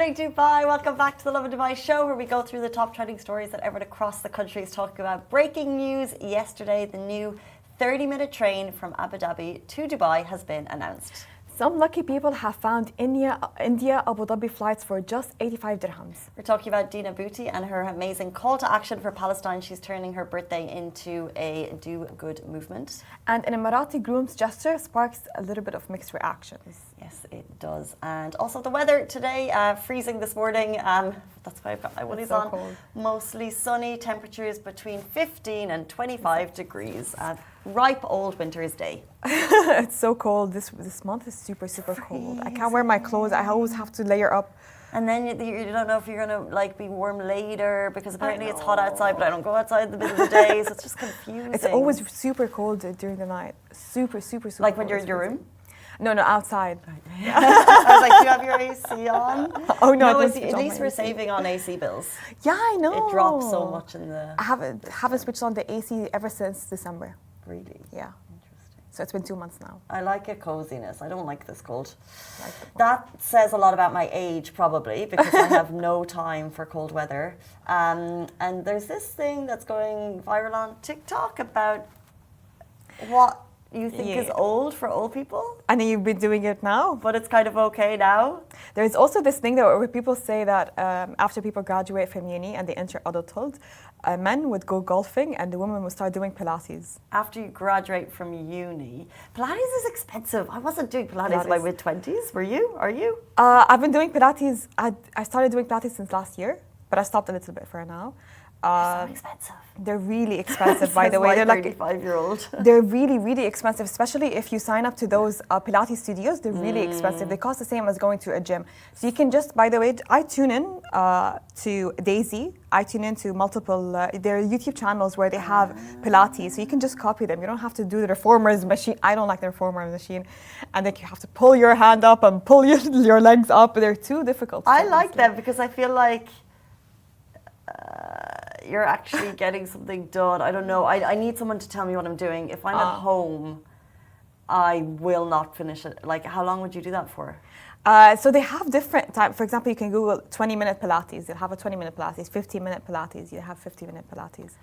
morning, Dubai. Welcome back to the Lovin Dubai show, where we go through the top trending stories that everyone across the country is talking about. Breaking news yesterday, the new 30-minute train from Abu Dhabi to Dubai has been announced. Some lucky people have found India Abu Dhabi flights for just 85 dirhams. We're talking about Dina Butti and her amazing call to action for Palestine. She's turning her birthday into a do-good movement. And an Emirati groom's gesture sparks a little bit of mixed reactions. Yes, it does. And also the weather today, freezing this morning. That's why I've got my woolies on. Cold. Mostly sunny, temperatures between 15 and 25 degrees. Ripe old winter's day. It's so cold. This month is super cold. I can't wear my clothes. I always have to layer up. And then you don't know if you're going to be warm later, because apparently it's hot outside, but I don't go outside in the middle of the day, so it's just confusing. It's always super cold during the night. Super Like when you're in your room? No, outside. Right. I was like, do you have your AC on? Oh no, at least we're saving on AC bills. Yeah, I know. It drops so much in the... I haven't switched on the AC ever since December. Really? Yeah. Interesting. So it's been 2 months now. I like a coziness. I don't like this cold. That says a lot about my age, probably, because I have no time for cold weather. And there's this thing that's going viral on TikTok about what you think is old for old people. And you've been doing it now. But it's kind of okay now. There's also this thing where people say that after people graduate from uni and they enter adulthood, men would go golfing and the women would start doing Pilates. After you graduate from uni, Pilates is expensive. I wasn't doing Pilates in my mid-20s. Were you? Are you? I've been doing Pilates. I started doing Pilates since last year, but I stopped a little bit for now. They're so expensive. They're really expensive, by the way. They're like 35-year-old. They're really expensive, especially if you sign up to those Pilates studios. They're really expensive. They cost the same as going to a gym. So you can just, by the way, I tune in to Daisy. I tune in to multiple, there are YouTube channels where they have Pilates. So you can just copy them. You don't have to do the reformer's machine. I don't like the reformer's machine. And then you have to pull your hand up and pull your legs up. They're too difficult. I like them because I feel like you're actually getting something done. I don't know. I need someone to tell me what I'm doing. If I'm at home, I will not finish it. Like, how long would you do that for? So they have different types. For example, you can Google 20-minute Pilates. You'll have a 20-minute Pilates, 15-minute Pilates. You have 50-minute Pilates.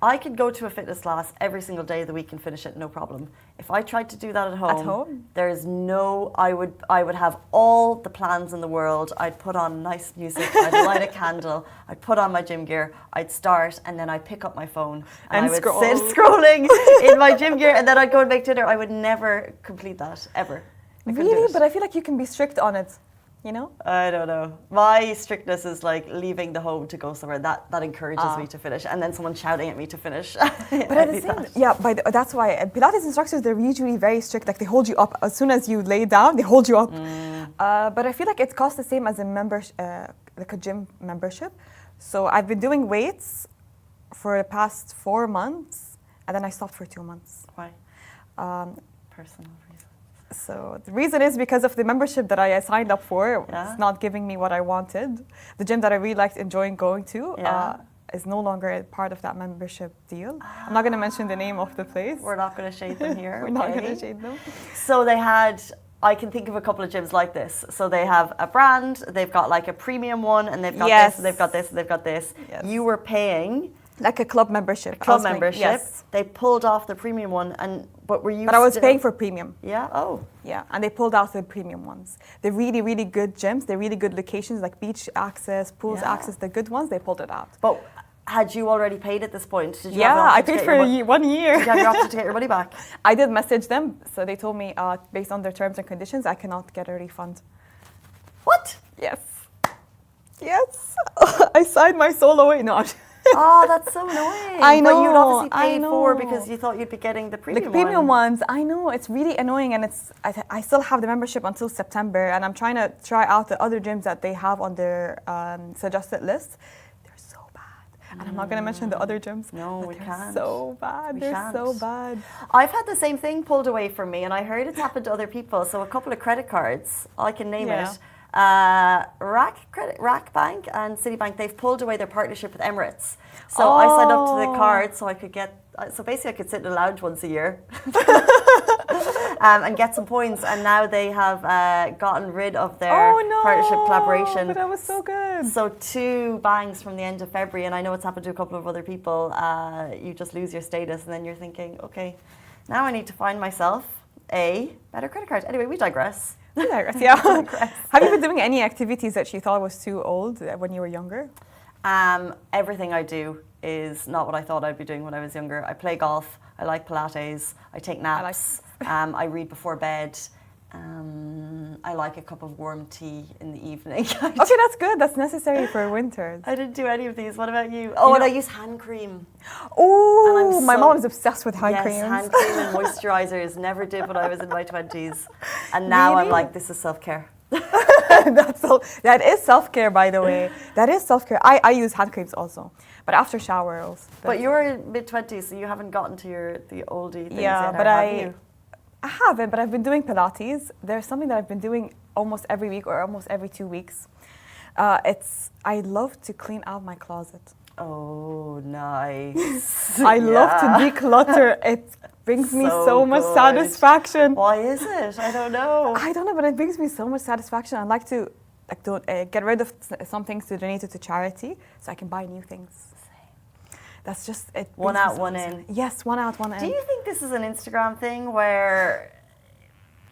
I could go to a fitness class every single day of the week and finish it, no problem. If I tried to do that at home, there's no, I would have all the plans in the world. I'd put on nice music, I'd light a candle, I'd put on my gym gear, I'd start, and then I'd pick up my phone and I would sit scrolling in my gym gear, and then I'd go and make dinner. I would never complete that, ever. Really? But I feel like you can be strict on it. You know? I don't know. My strictness is like leaving the home to go somewhere. That encourages me to finish, and then someone shouting at me to finish. But at the same, that's why Pilates instructors, they're usually very strict. Like they hold you up as soon as you lay down. They hold you up. But I feel like it costs the same as a like a gym membership. So I've been doing weights for the past 4 months, and then I stopped for 2 months. Why? Personal reasons. So the reason is because of the membership that I signed up for. It's not giving me what I wanted. The gym that I really liked enjoying going to is no longer a part of that membership deal. I'm not going to mention the name of the place. We're not going to shade them here. We're not going to shade them. So they had, I can think of a couple of gyms like this. So they have a brand, they've got like a premium one, and they've got this, and they've got this, and they've got this. Yes. You were paying... Like a club membership. Yes. They pulled off the premium one, but were you? But I was paying for premium. Yeah. Oh. Yeah. And they pulled out the premium ones. They're really good gyms. They're really good locations, like beach access, pools access. The good ones, they pulled it out. But had you already paid at this point? Did you I paid for 1 year. Did you have your option to get your money back? I did message them, so they told me based on their terms and conditions, I cannot get a refund. What? Yes. Yes. I signed my soul away. No. Oh, that's so annoying. I know. But you'd obviously paid for because you thought you'd be getting the premium ones. I know. It's really annoying, and I still have the membership until September, and I'm trying to try out the other gyms that they have on their suggested list. They're so bad. And I'm not going to mention the other gyms. No, we can't. So bad. They're so bad. I've had the same thing pulled away from me, and I heard it's happened to other people. So a couple of credit cards, I can name it. Rack Bank and Citibank, they've pulled away their partnership with Emirates. So I signed up to the card so I could get, so basically I could sit in a lounge once a year. and get some points. And now they have gotten rid of their partnership collaboration. But that was so good. So 2 bangs from the end of February, and I know it's happened to a couple of other people. You just lose your status, and then you're thinking, okay, now I need to find myself a better credit card. Anyway, we digress. Yeah. Have you been doing any activities that you thought was too old when you were younger? Everything I do is not what I thought I'd be doing when I was younger. I play golf. I like Pilates. I take naps. I read before bed. I like a cup of warm tea in the evening. Okay, that's good. That's necessary for winters. I didn't do any of these. What about you? Oh, and I use hand cream. Oh, my mom is obsessed with hand cream. Yes, hand cream and moisturizers. Never did when I was in my 20s. And now I'm like, this is self-care. That is self-care, by the way. That is self-care. I use hand creams also, but after showers. But you're mid-20s, so you haven't gotten to the oldie things yet, but have you? I haven't, but I've been doing Pilates. There's something that I've been doing almost every week or almost every 2 weeks. I love to clean out my closet. Oh, nice. I love to declutter. It brings me so much satisfaction. Why is it? I don't know. I don't know, but it brings me so much satisfaction. I like to get rid of some things to donate it to charity so I can buy new things. That's just it. One out, one in. Yes, one out, one in. Do you think this is an Instagram thing where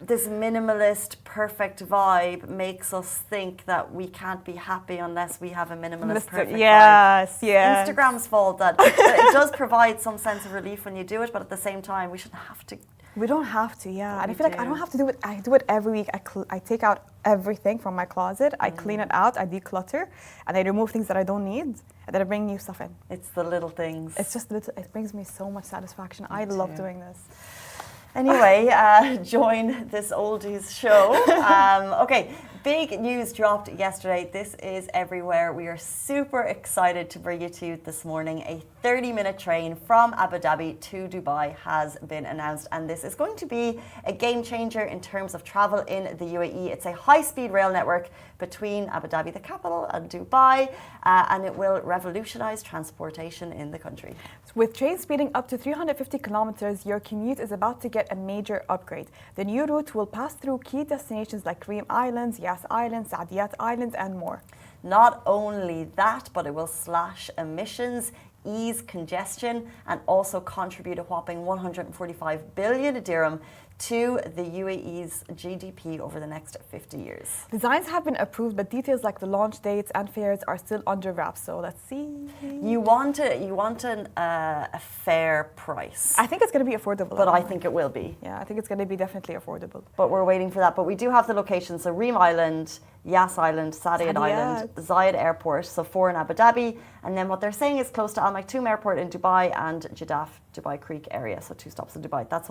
this minimalist, perfect vibe makes us think that we can't be happy unless we have a minimalist, perfect vibe? Yes. Instagram's fault that it does provide some sense of relief when you do it, but at the same time, we shouldn't have to. We don't have to, yeah. And I feel like I don't have to do it. I do it every week. I take out everything from my closet. I clean it out. I declutter. And I remove things that I don't need. And then I bring new stuff in. It's the little things. It's just little. It brings me so much satisfaction. I love doing this. Anyway, join this oldies show. Okay, big news dropped yesterday. This is everywhere. We are super excited to bring you to you this morning. A 30-minute train from Abu Dhabi to Dubai has been announced, and this is going to be a game changer in terms of travel in the UAE. It's a high-speed rail network between Abu Dhabi, the capital, and Dubai, and it will revolutionize transportation in the country. With trains speeding up to 350 kilometers, your commute is about to get a major upgrade. The new route will pass through key destinations like Groom Islands, Yas Islands, Saadiyat Islands, and more. Not only that, but it will slash emissions, ease congestion, and also contribute a whopping 145 billion dirham to the UAE's GDP over the next 50 years. Designs have been approved, but details like the launch dates and fares are still under wraps. So let's see. You want a fair price. I think it's going to be affordable. But I think it will be. Yeah, I think it's going to be definitely affordable. But we're waiting for that. But we do have the locations. So Reem Island, Yas Island, Saadiyat Island, Zayed Airport, so 4 in Abu Dhabi. And then what they're saying is close to Al Maktoum Airport in Dubai and Jeddah, Dubai Creek area. So 2 stops in Dubai. That's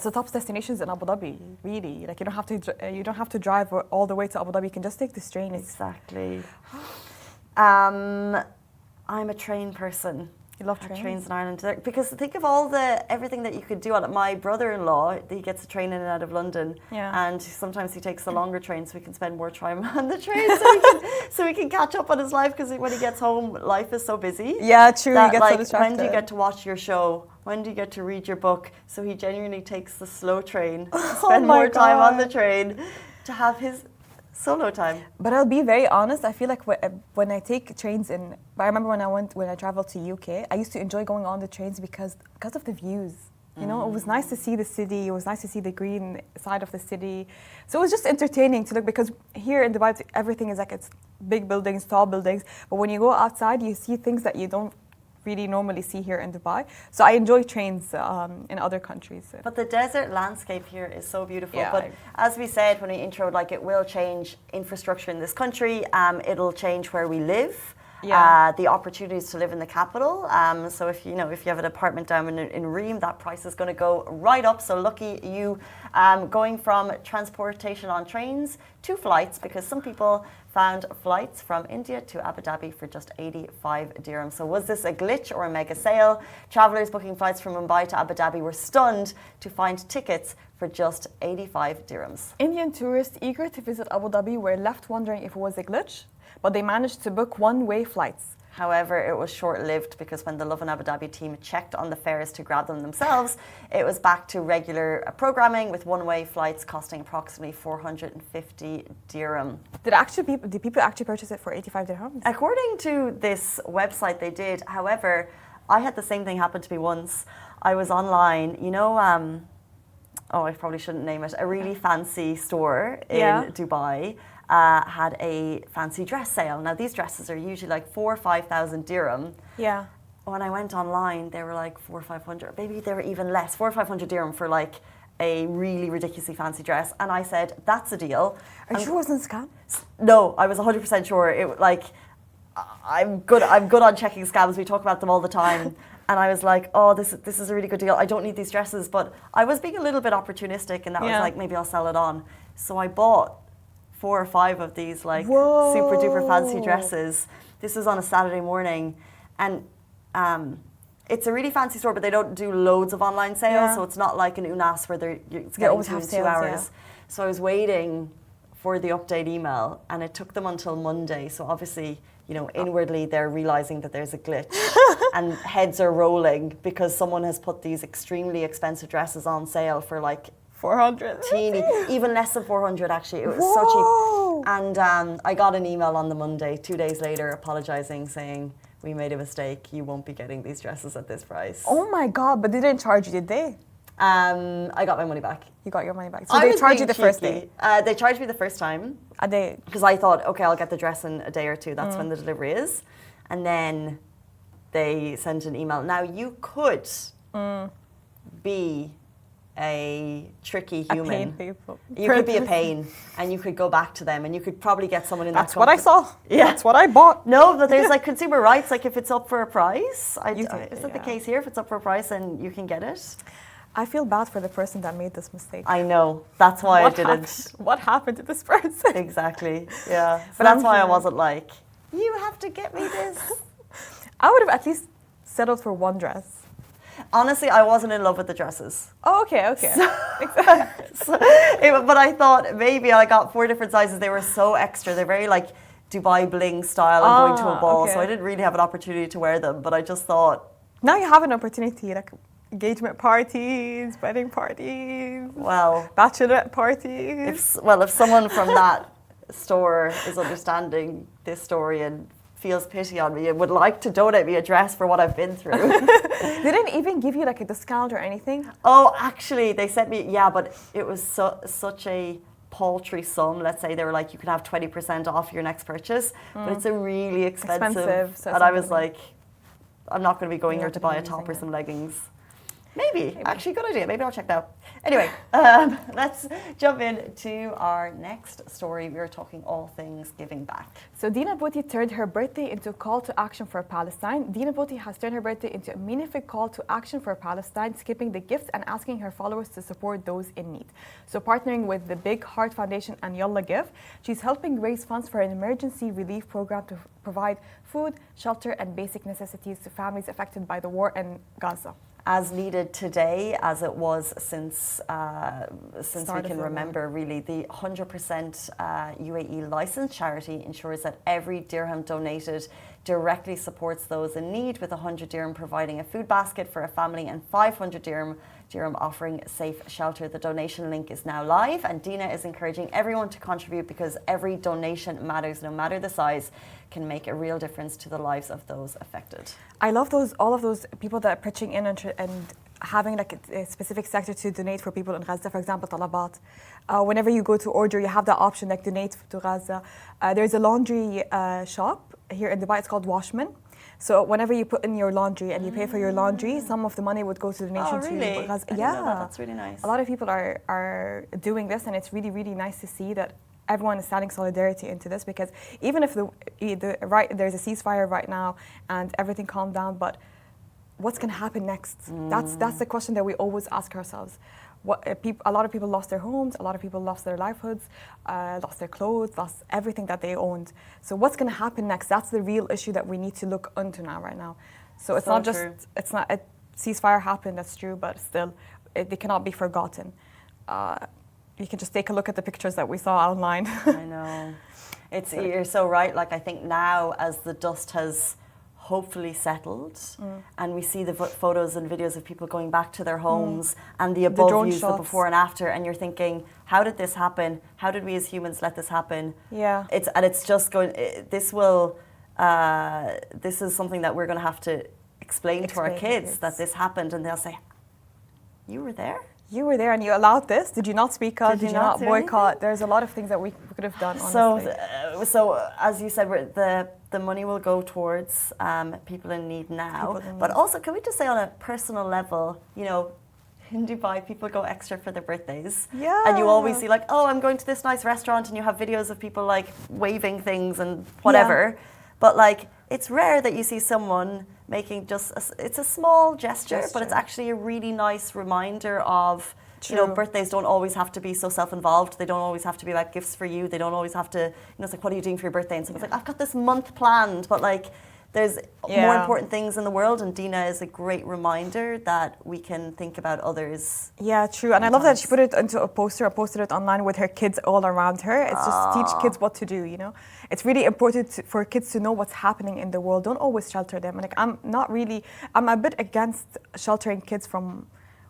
the top destinations in Abu Dhabi, really. Like you don't have to drive all the way to Abu Dhabi. You can just take this train. Exactly. I'm a train person. You love trains in Ireland because think of everything that you could do on it. My brother-in-law, he gets a train in and out of London, and sometimes he takes the longer train so he can spend more time on the train, so he can catch up on his life because when he gets home, life is so busy. Yeah, true. That, you get so distracted. When do you get to watch your show? When do you get to read your book? So he genuinely takes the slow train, spend more time on the train, to have his solo time. But I'll be very honest, I feel like when I take trains in, I remember when I traveled to UK, I used to enjoy going on the trains because of the views. You know, it was nice to see the city, it was nice to see the green side of the city. So it was just entertaining to look, because here in Dubai, everything is like, it's big buildings, tall buildings, but when you go outside, you see things that you don't really normally see here in Dubai. So I enjoy trains in other countries. But the desert landscape here is so beautiful. Yeah, but as we said when we introed, like, it will change infrastructure in this country. It'll change where we live. Yeah. The opportunities to live in the capital. So if you have an apartment down in Reem, that price is going to go right up. So lucky you, going from transportation on trains to flights, because some people found flights from India to Abu Dhabi for just 85 dirhams. So was this a glitch or a mega sale? Travellers booking flights from Mumbai to Abu Dhabi were stunned to find tickets for just 85 dirhams. Indian tourists eager to visit Abu Dhabi were left wondering if it was a glitch, but they managed to book one-way flights. However, it was short-lived because when the Lovin Abu Dhabi team checked on the fares to grab them themselves, it was back to regular programming with one-way flights costing approximately 450 dirham. Did people actually purchase it for 85 dirhams? According to this website, they did. However, I had the same thing happen to me once. I was online, you know, I probably shouldn't name it, a really fancy store in Dubai. Had a fancy dress sale. Now these dresses are usually like 4,000 or 5,000 dirham. Yeah. When I went online, they were like 400 or 500. Maybe they were even less, 400 or 500 dirham for like a really ridiculously fancy dress. And I said, "That's a deal." Are you sure it wasn't a scam? No, I was 100% sure. It like I'm good on checking scams. We talk about them all the time. And I was like, "Oh, this is a really good deal. I don't need these dresses." But I was being a little bit opportunistic, and that was like, maybe I'll sell it on. So I bought 4 or 5 of these like super duper fancy dresses. This was on a Saturday morning, and it's a really fancy store, but they don't do loads of online sales, so it's not like an Unas where it's getting to in 2 hours. So I was waiting for the update email, and it took them until Monday. So obviously, you know, inwardly they're realizing that there's a glitch, and heads are rolling because someone has put these extremely expensive dresses on sale for like 400. Teeny, even less than 400 actually. It was so cheap. And I got an email on the Monday, 2 days later, apologizing, saying, "We made a mistake. You won't be getting these dresses at this price." Oh my God, but they didn't charge you, did they? I got my money back. You got your money back. So they charged you the first day? They charged me the first time. A day? Because I thought, okay, I'll get the dress in a day or two. That's when the delivery is. And then they sent an email. Now, you could be a tricky human. A pain people. You could be a pain, and you could go back to them, and you could probably get someone in That's that what I saw. Yeah. That's what I bought. No, but there's like consumer rights, like if it's up for a price. Is it the case here? If it's up for a price, then you can get it. I feel bad for the person that made this mistake. I know. That's why I didn't. What happened to this person? Exactly. Yeah. So that's why I wasn't like, you have to get me this. I would have at least settled for one dress. Honestly, I wasn't in love with the dresses. Oh, okay. But I thought maybe I got 4 different sizes. They were so extra. They're very like Dubai bling style and going to a ball. Okay. So I didn't really have an opportunity to wear them. But I just thought, now you have an opportunity, like engagement parties, wedding parties, well, bachelorette parties. If someone from that store is understanding this story and feels pity on me and would like to donate me a dress for what I've been through. They didn't even give you like a discount or anything? Oh, actually, they sent me, but it was such a paltry sum. Let's say they were like, you can have 20% off your next purchase, but it's a really expensive. So and I was like, I'm not going to be going here to buy a top or some leggings. Maybe. Actually, good idea. Maybe I'll check that out. Anyway, let's jump into our next story. We are talking all things giving back. So Dina Butti turned her birthday into a call to action for Palestine. Dina Butti has turned her birthday into a meaningful call to action for Palestine, skipping the gifts and asking her followers to support those in need. So partnering with the Big Heart Foundation and Yalla Give, she's helping raise funds for an emergency relief program to provide food, shelter, and basic necessities to families affected by the war in Gaza. As needed today, as it was since we can remember, really, the 100% UAE licensed charity ensures that every dirham donated directly supports those in need, with 100 dirham providing a food basket for a family and 500 dirham offering safe shelter. The donation link is now live, and Dina is encouraging everyone to contribute because every donation matters, no matter the size, can make a real difference to the lives of those affected. I love all of those people that are pitching in and having like a specific sector to donate for people in Gaza. For example, talabat. Whenever you go to order, you have the option like donate to Gaza. There's a laundry shop here in Dubai. It's called Washman. So whenever you put in your laundry and you pay for your laundry, some of the money would go to donation to Gaza. That's really nice. A lot of people are doing this, and it's really, really nice to see that everyone is standing solidarity into this, because even if there's a ceasefire right now and everything calmed down, but what's going to happen next? That's the question that we always ask ourselves. A lot of people lost their homes, a lot of people lost their livelihoods, lost their clothes, lost everything that they owned. So what's going to happen next? That's the real issue that we need to look into now, right now. So it's not just, it's not a ceasefire happened, that's true, but still, they cannot be forgotten. You can just take a look at the pictures that we saw online. I know. You're so right. Like, I think now, as the dust has hopefully settled, and we see the photos and videos of people going back to their homes and the above views, the before and after, and you're thinking, how did this happen? How did we as humans let this happen? Yeah. It's just going. This is something that we're going to have to explain to our kids that this happened, and they'll say, "You were there." You were there and you allowed this. Did you not speak up? Did you not boycott? Anything? There's a lot of things that we could have done, honestly. So as you said, the money will go towards people in need now. But also, can we just say on a personal level, you know, in Dubai, people go extra for their birthdays. Yeah. And you always see like, oh, I'm going to this nice restaurant, and you have videos of people like waving things and whatever. Yeah. But like, it's rare that you see someone making it's a small gesture, but it's actually a really nice reminder of, you know, birthdays don't always have to be so self-involved. They don't always have to be about gifts for you. They don't always have to, you know, it's like, what are you doing for your birthday? And someone's like, I've got this month planned, but like, there's more important things in the world, and Dina is a great reminder that we can think about others. Yeah, true. And I love that she put it into a poster. I posted it online with her kids all around her. It's just teach kids what to do, you know. It's really important for kids to know what's happening in the world. Don't always shelter them. Like, I'm a bit against sheltering kids from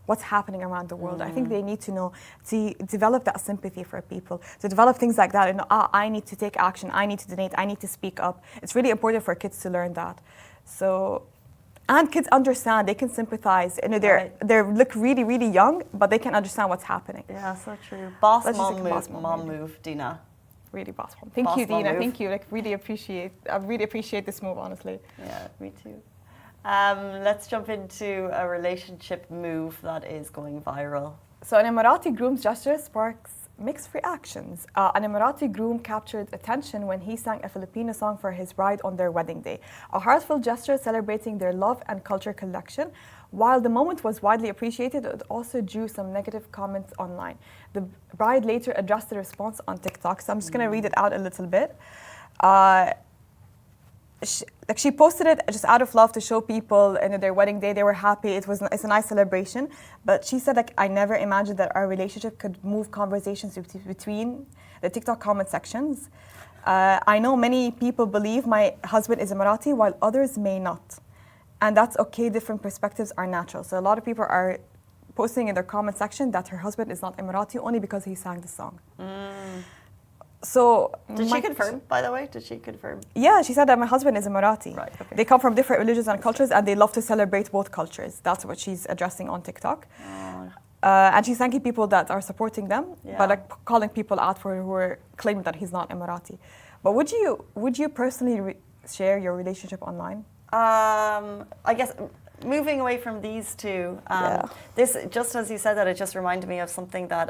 what's happening around the world. I think they need to know, to develop that sympathy for people, to develop things like that. And I need to take action, I need to donate, I need to speak up. It's really important for kids to learn that. So, and kids understand, they can sympathize. You know, they look really, really young, but they can understand what's happening. Yeah, so true. Boss mom move, Dina. Really boss mom. Thank you, Dina. Thank you. Like, I really appreciate this move, honestly. Yeah, me too. Let's jump into a relationship move that is going viral. So an Emirati groom's gesture sparks mixed reactions. An Emirati groom captured attention when he sang a Filipino song for his bride on their wedding day. A heartfelt gesture celebrating their love and culture connection. While the moment was widely appreciated, it also drew some negative comments online. The bride later addressed the response on TikTok, so I'm just going to read it out a little bit. She posted it just out of love to show people in their wedding day they were happy. It's a nice celebration, but she said, like, I never imagined that our relationship could move conversations between the TikTok comment sections. I know many people believe my husband is Emirati while others may not, and that's okay. Different perspectives are natural. So a lot of people are posting in their comment section that her husband is not Emirati only because he sang the song. So did she confirm, by the way? Did she confirm? Yeah, she said that my husband is Emirati. Right, okay. They come from different religions and cultures, and they love to celebrate both cultures. That's what she's addressing on TikTok. And she's thanking people that are supporting them, but like calling people out who are claiming that he's not Emirati. But would you personally share your relationship online? I guess moving away from these two, this, just as you said that, it just reminded me of something that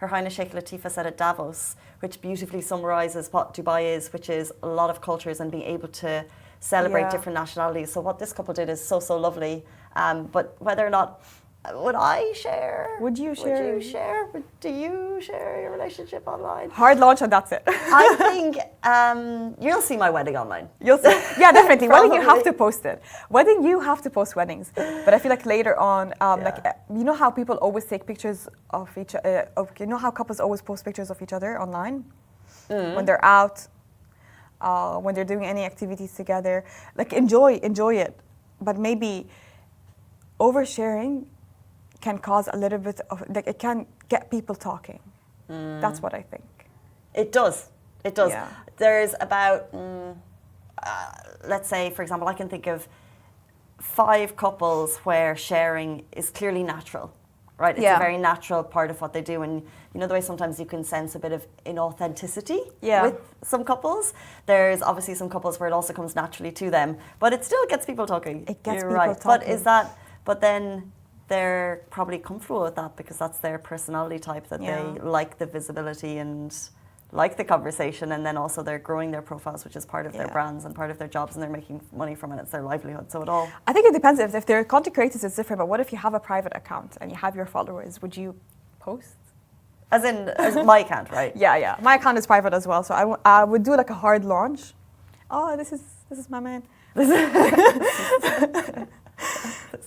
Her Highness Sheikh Latifah said at Davos, which beautifully summarizes what Dubai is, which is a lot of cultures and being able to celebrate different nationalities. So what this couple did is so, so lovely. But whether or not, would I share? Would you share? Do you share your relationship online? Hard launch and that's it. I think you'll see my wedding online. You'll see, yeah, definitely. Wedding, you have to post it. Wedding, you have to post weddings. But I feel like later on, like, you know how people always take pictures of each other, you know how couples always post pictures of each other online? When they're out, when they're doing any activities together. Like, enjoy it. But maybe oversharing can cause a little bit of, like, it can get people talking. That's what I think. It does. Yeah. There's about, let's say, for example, I can think of 5 couples where sharing is clearly natural, right? It's a very natural part of what they do. And you know the way sometimes you can sense a bit of inauthenticity with some couples? There's obviously some couples where it also comes naturally to them, but it still gets people talking. It gets You're people right. talking. But then they're probably comfortable with that because that's their personality type, that they like the visibility and like the conversation, and then also they're growing their profiles, which is part of their brands and part of their jobs, and they're making money from it. It's their livelihood. So it all... I think it depends. If they're content creators, it's different. But what if you have a private account and you have your followers? Would you post? As my account, right? Yeah. My account is private as well. So I would do like a hard launch. Oh, this is my man.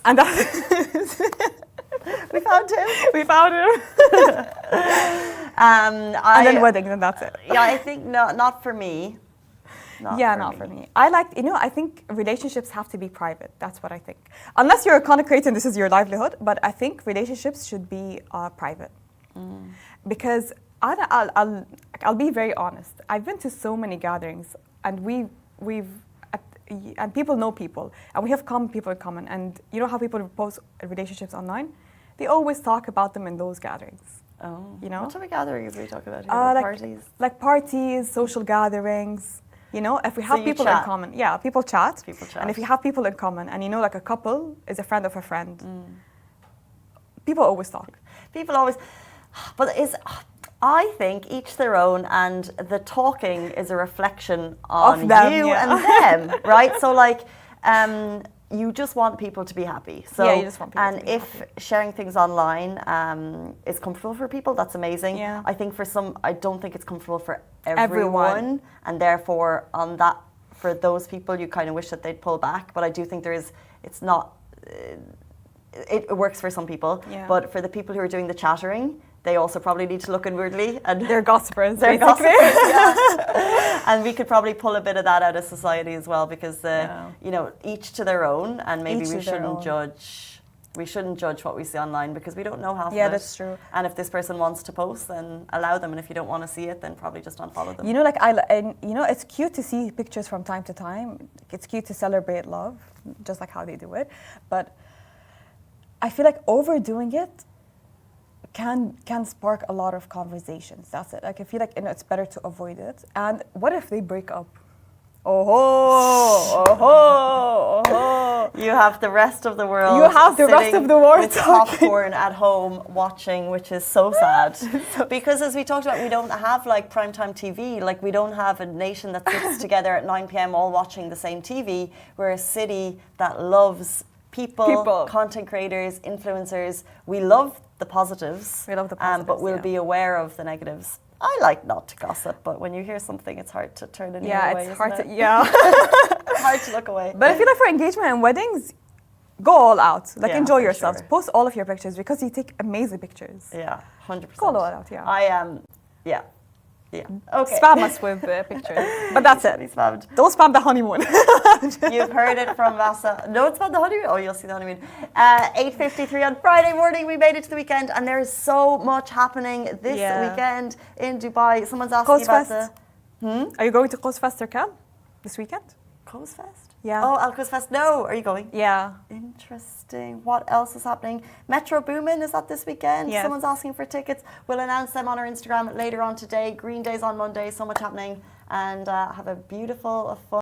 And we found him. And then wedding, and that's it. Yeah, I think not for me. Not for me. I think relationships have to be private. That's what I think. Unless you're a content creator and this is your livelihood, but I think relationships should be private. Because I'll be very honest. I've been to so many gatherings, and and people know people, and we have people in common. And you know how people post relationships online? They always talk about them in those gatherings. Oh, what type of gatherings are we talking about here? Parties? Like parties, social gatherings. If we have people in common. Yeah, people chat. And if you have people in common, and like a couple is a friend of a friend, people always talk. But I think each their own, and the talking is a reflection on them, you and them, right? So you just want people to be happy. So, you just want people to be happy. Sharing things online is comfortable for people, that's amazing. Yeah. I think I don't think it's comfortable for everyone. And therefore, for those people, you kind of wish that they'd pull back. But I do think it works for some people. Yeah. But for the people who are doing the chattering, they also probably need to look inwardly. And they're gossipers. They're gossipers, yeah. And we could probably pull a bit of that out of society as well, because each to their own, and maybe we shouldn't judge. We shouldn't judge what we see online, because we don't know half of it. Yeah, that's true. And if this person wants to post, then allow them. And if you don't want to see it, then probably just unfollow them. It's cute to see pictures from time to time. It's cute to celebrate love, just like how they do it. But I feel like overdoing it can spark a lot of conversations. That's it. I feel like it's better to avoid it. And what if they break up? You have the rest of the world. With popcorn at home watching, which is so sad. Because as we talked about, we don't have primetime TV. We don't have a nation that sits together at 9 p.m. all watching the same TV. We're a city that loves people, content creators, influencers. We love the positives. But we'll be aware of the negatives. I like not to gossip, but when you hear something, it's hard to turn an ear away. It's hard to hard to look away. But I feel like for engagement and weddings, go all out. Enjoy yourselves. Sure. Post all of your pictures, because you take amazing pictures. Yeah, 100%. Go all out. Yeah. I am. Yeah. Okay. Spam us with pictures. But that's it. Spammed. Don't spam the honeymoon. You've heard it from Vasa. No, it's about the honeymoon. Oh, you'll see the honeymoon. 8:53 on Friday morning. We made it to the weekend, and there is so much happening this weekend in Dubai. Someone's asking about the... Are you going to Qos Fest or Camp this weekend? Qos Fest? Yeah. Oh, Al Qos Fest. No. Are you going? Yeah. Interesting. What else is happening? Metro Boomin, is that this weekend? Yes. Someone's asking for tickets. We'll announce them on our Instagram later on today. Green Day's on Monday. So much happening. And have a beautiful, fun...